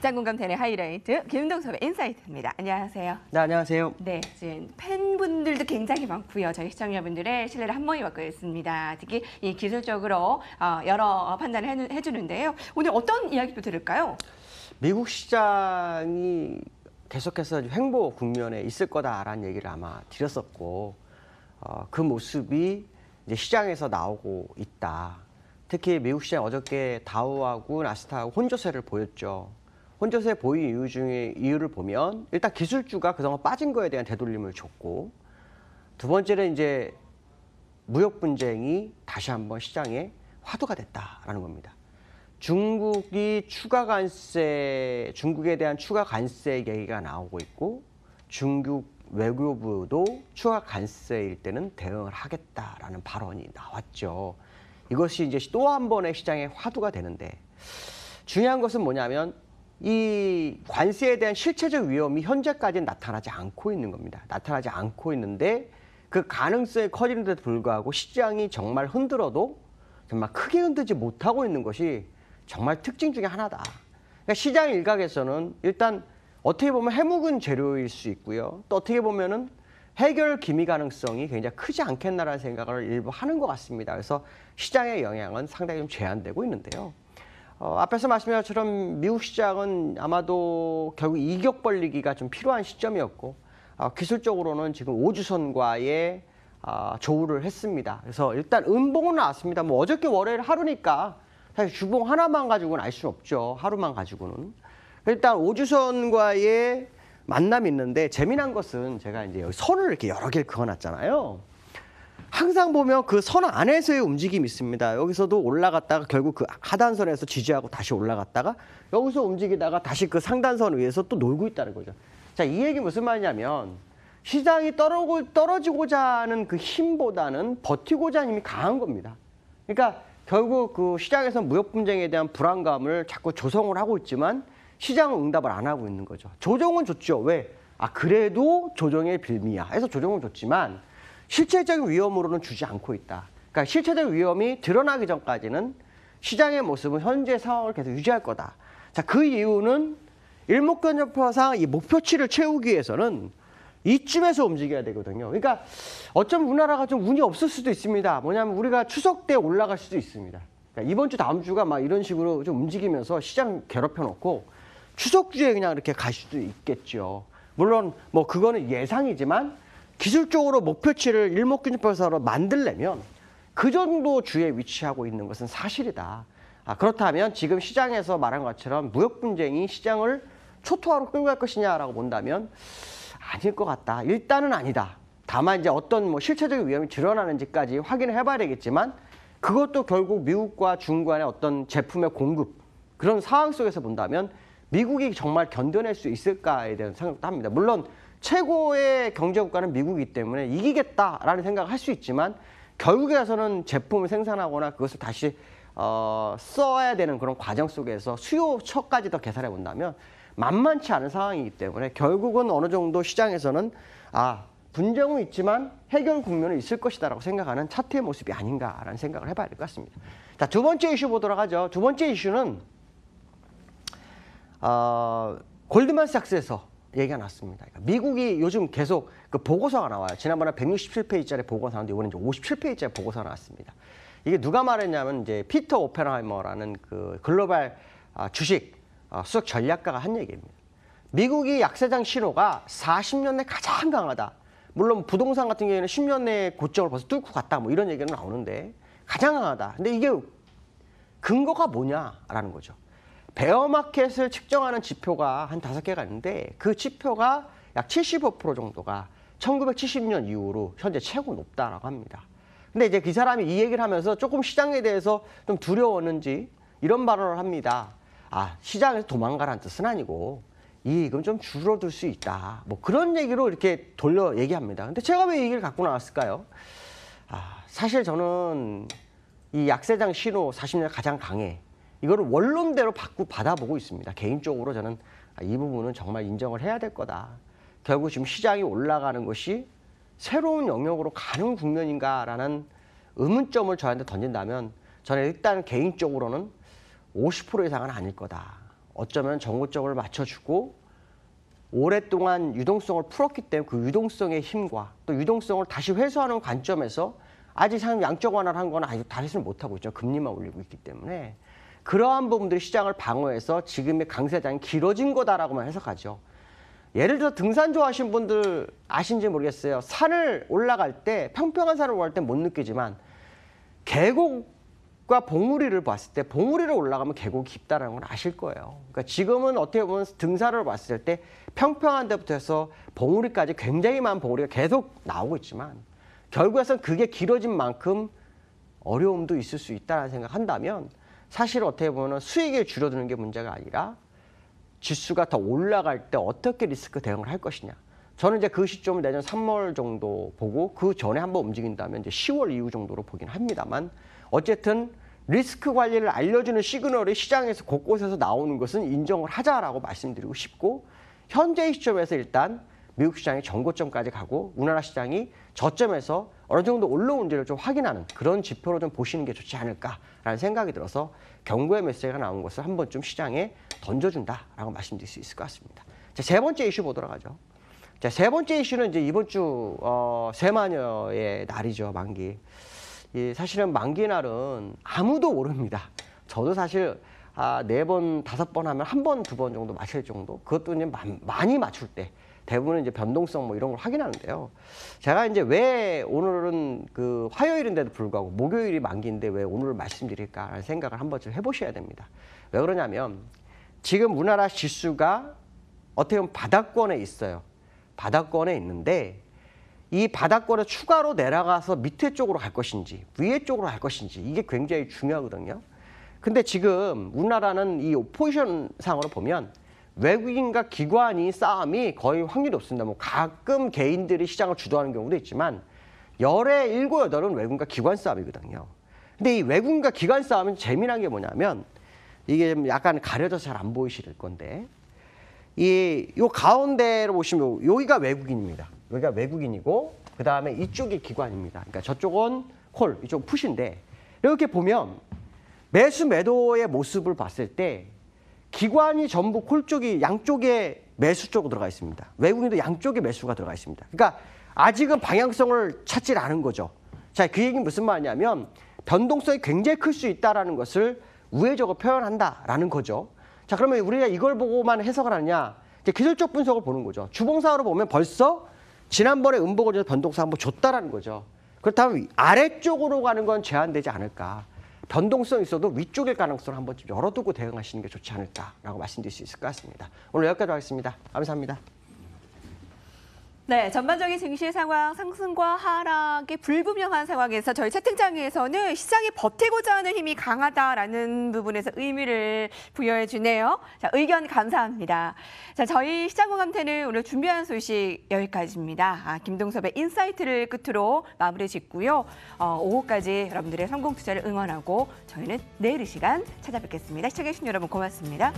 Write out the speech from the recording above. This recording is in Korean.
시장 공감 대내 하이라이트 김은동 소배 인사이트입니다. 안녕하세요. 네, 안녕하세요. 네, 지금 팬분들도 굉장히 많고요. 저희 시청자분들의 신뢰를 한 번에 받고 있습니다. 특히 이 기술적으로 여러 판단을 해주는데요. 오늘 어떤 이야기도 들을까요? 미국 시장이 계속해서 횡보 국면에 있을 거다라는 얘기를 아마 드렸었고, 그 모습이 이제 시장에서 나오고 있다. 특히 미국 시장 어저께 다우하고 나스닥하고 혼조세를 보였죠. 혼조세 보인 이유를 보면 일단 기술주가 그동안 빠진 거에 대한 되돌림을 줬고, 두 번째는 이제 무역 분쟁이 다시 한번 시장에 화두가 됐다라는 겁니다. 중국에 대한 추가 관세 얘기가 나오고 있고, 중국 외교부도 추가 관세일 때는 대응을 하겠다라는 발언이 나왔죠. 이것이 이제 또 한 번의 시장의 화두가 되는데, 중요한 것은 뭐냐면 이 관세에 대한 실체적 위험이 현재까지는 나타나지 않고 있는 겁니다. 나타나지 않고 있는데 그 가능성이 커지는데도 불구하고 시장이 정말 흔들어도 정말 크게 흔들지 못하고 있는 것이 정말 특징 중에 하나다. 그러니까 시장 일각에서는 일단 어떻게 보면 해묵은 재료일 수 있고요. 또 어떻게 보면은 해결 기미 가능성이 굉장히 크지 않겠나라는 생각을 일부 하는 것 같습니다. 그래서 시장의 영향은 상당히 좀 제한되고 있는데요. 앞에서 말씀드린 것처럼 미국 시장은 아마도 결국 이격 벌리기가 좀 필요한 시점이었고, 기술적으로는 지금 5주선과의 조우를 했습니다. 그래서 일단 음봉은 나왔습니다. 뭐 어저께 월요일 하루니까 사실 주봉 하나만 가지고는 알 수는 없죠. 하루만 가지고는. 일단 5주선과의 만남이 있는데, 재미난 것은 제가 이제 여기 선을 이렇게 여러 개를 그어놨잖아요. 항상 보면 그 선 안에서의 움직임이 있습니다. 여기서도 올라갔다가 결국 그 하단선에서 지지하고 다시 올라갔다가 여기서 움직이다가 다시 그 상단선 위에서 또 놀고 있다는 거죠. 자, 이 얘기 무슨 말이냐면 시장이 떨어지고자 하는 그 힘보다는 버티고자 하는 힘이 강한 겁니다. 그러니까 결국 그 시장에서 무역 분쟁에 대한 불안감을 자꾸 조성을 하고 있지만 시장은 응답을 안 하고 있는 거죠. 조정은 줬죠. 왜? 그래도 조정의 빌미야 해서 조정은 줬지만 실체적인 위험으로는 주지 않고 있다. 그러니까 실체적 위험이 드러나기 전까지는 시장의 모습은 현재 상황을 계속 유지할 거다. 자, 그 이유는 일목견적표상 이 목표치를 채우기 위해서는 이쯤에서 움직여야 되거든요. 그러니까 어쩌면 우리나라가 좀 운이 없을 수도 있습니다. 뭐냐면 우리가 추석 때 올라갈 수도 있습니다. 그러니까 이번 주 다음 주가 막 이런 식으로 좀 움직이면서 시장 괴롭혀 놓고 추석 주에 그냥 이렇게 갈 수도 있겠죠. 물론 뭐 그거는 예상이지만 기술적으로 목표치를 일목균형표로 만들려면 그 정도 주에 위치하고 있는 것은 사실이다. 그렇다면 지금 시장에서 말한 것처럼 무역 분쟁이 시장을 초토화로 끌고 갈 것이냐라고 본다면 아닐 것 같다. 일단은 아니다. 다만 이제 어떤 뭐 실체적인 위험이 드러나는지까지 확인을 해봐야 되겠지만, 그것도 결국 미국과 중국 간의 어떤 제품의 공급, 그런 상황 속에서 본다면 미국이 정말 견뎌낼 수 있을까에 대한 생각도 합니다. 물론 최고의 경제국가는 미국이기 때문에 이기겠다라는 생각을 할 수 있지만, 결국에서는 제품을 생산하거나 그것을 다시 써야 되는 그런 과정 속에서 수요처까지 더 계산해 본다면 만만치 않은 상황이기 때문에 결국은 어느 정도 시장에서는 분쟁은 있지만 해결 국면은 있을 것이다라고 생각하는 차트의 모습이 아닌가라는 생각을 해봐야 될 것 같습니다. 자, 두 번째 이슈 보도록 하죠. 두 번째 이슈는 골드만삭스에서 얘기가 났습니다. 그러니까 미국이 요즘 계속 그 보고서가 나와요. 지난번에 167페이지짜리 보고서 나왔는데 이번에 이제 57페이지짜리 보고서가 나왔습니다. 이게 누가 말했냐면 이제 피터 오펜하이머라는 그 글로벌 주식 수석 전략가가 한 얘기입니다. 미국이 약세장 신호가 40년 내 가장 강하다. 물론 부동산 같은 경우에는 10년 내에 고점을 벌써 뚫고 갔다 뭐 이런 얘기는 나오는데 가장 강하다. 근데 이게 근거가 뭐냐라는 거죠. 베어마켓을 측정하는 지표가 한 5개가 있는데 그 지표가 약 75% 정도가 1970년 이후로 현재 최고 높다라고 합니다. 근데 이제 그 사람이 이 얘기를 하면서 조금 시장에 대해서 좀 두려웠는지 이런 발언을 합니다. 시장에서 도망가라는 뜻은 아니고 이익은 좀 줄어들 수 있다. 뭐 그런 얘기로 이렇게 돌려 얘기합니다. 근데 제가 왜 이 얘기를 갖고 나왔을까요? 사실 저는 이 약세장 신호 40년 가장 강해. 이거를 원론대로 받아보고 있습니다. 개인적으로 저는 이 부분은 정말 인정을 해야 될 거다. 결국 지금 시장이 올라가는 것이 새로운 영역으로 가는 국면인가라는 의문점을 저한테 던진다면 저는 일단 개인적으로는 50% 이상은 아닐 거다. 어쩌면 정고점을 맞춰주고 오랫동안 유동성을 풀었기 때문에 그 유동성의 힘과 또 유동성을 다시 회수하는 관점에서 아직 상 양적 완화를 한 건 아직 다시는 못하고 있죠. 금리만 올리고 있기 때문에 그러한 부분들이 시장을 방어해서 지금의 강세장이 길어진 거다라고만 해석하죠. 예를 들어 등산 좋아하시는 분들 아신지 모르겠어요. 산을 올라갈 때 평평한 산을 올라갈 때 못 느끼지만 계곡과 봉우리를 봤을 때 봉우리를 올라가면 계곡이 깊다는 건 아실 거예요. 그러니까 지금은 어떻게 보면 등산을 봤을 때 평평한 데부터 해서 봉우리까지 굉장히 많은 봉우리가 계속 나오고 있지만 결국에선 그게 길어진 만큼 어려움도 있을 수 있다는 생각한다면 사실 어떻게 보면 수익이 줄어드는 게 문제가 아니라 지수가 더 올라갈 때 어떻게 리스크 대응을 할 것이냐. 저는 이제 그 시점을 내년 3월 정도 보고 그 전에 한번 움직인다면 이제 10월 이후 정도로 보긴 합니다만 어쨌든 리스크 관리를 알려주는 시그널이 시장에서 곳곳에서 나오는 것은 인정을 하자라고 말씀드리고 싶고 현재 시점에서 일단 미국 시장이 정고점까지 가고 우리나라 시장이 저점에서 어느 정도 올라온지를 좀 확인하는 그런 지표로 좀 보시는 게 좋지 않을까라는 생각이 들어서 경고의 메시지가 나온 것을 한번 좀 시장에 던져준다라고 말씀드릴 수 있을 것 같습니다. 자, 세 번째 이슈 보도록 하죠. 자, 세 번째 이슈는 이제 이번 주 새마녀의 날이죠, 만기. 사실은 만기 날은 아무도 모릅니다. 저도 사실 4번, 5번 하면 1번, 2번 정도 맞힐 정도. 그것도 이제 많이 맞출 때 대부분은 이제 변동성 뭐 이런 걸 확인하는데요. 제가 이제 왜 오늘은 그 화요일인데도 불구하고 목요일이 만기인데 왜 오늘 말씀드릴까라는 생각을 한 번쯤 해보셔야 됩니다. 왜 그러냐면 지금 우리나라 지수가 어떻게 보면 바닥권에 있어요. 바닥권에 있는데 이 바닥권에 추가로 내려가서 밑에 쪽으로 갈 것인지 위에 쪽으로 갈 것인지 이게 굉장히 중요하거든요. 근데 지금 우리나라는 이 포지션 상으로 보면 외국인과 기관이 싸움이 거의 확률이 없습니다. 뭐 가끔 개인들이 시장을 주도하는 경우도 있지만 열의 7, 8은 외국인과 기관 싸움이거든요. 근데 이 외국인과 기관 싸움은 재미난 게 뭐냐면 이게 좀 약간 가려져서 잘 안 보이실 건데 요 가운데로 보시면 여기가 외국인입니다. 여기가 외국인이고 그 다음에 이쪽이 기관입니다. 그러니까 저쪽은 콜, 이쪽은 풋인데 이렇게 보면 매수 매도의 모습을 봤을 때 기관이 전부 콜 쪽이 양쪽에 매수 쪽으로 들어가 있습니다. 외국인도 양쪽에 매수가 들어가 있습니다. 그러니까 아직은 방향성을 찾지 않은 거죠. 자, 그 얘기는 무슨 말이냐면 변동성이 굉장히 클 수 있다는 것을 우회적으로 표현한다라는 거죠. 자, 그러면 우리가 이걸 보고만 해석을 하느냐? 이제 기술적 분석을 보는 거죠. 주봉사로 보면 벌써 지난번에 음봉을 줘서 변동성 한번 줬다라는 거죠. 그렇다면 아래쪽으로 가는 건 제한되지 않을까? 변동성 있어도 위쪽일 가능성을 한번 좀 열어두고 대응하시는 게 좋지 않을까라고 말씀드릴 수 있을 것 같습니다. 오늘 여기까지 하겠습니다. 감사합니다. 네, 전반적인 증시 상황, 상승과 하락이 불분명한 상황에서 저희 채팅창에서는 시장이 버티고자 하는 힘이 강하다라는 부분에서 의미를 부여해 주네요. 자, 의견 감사합니다. 자, 저희 시장공감태는 오늘 준비한 소식 여기까지입니다. 김동섭의 인사이트를 끝으로 마무리 짓고요. 오후까지 여러분들의 성공 투자를 응원하고 저희는 내일 이 시간 찾아뵙겠습니다. 시청해주신 여러분 고맙습니다.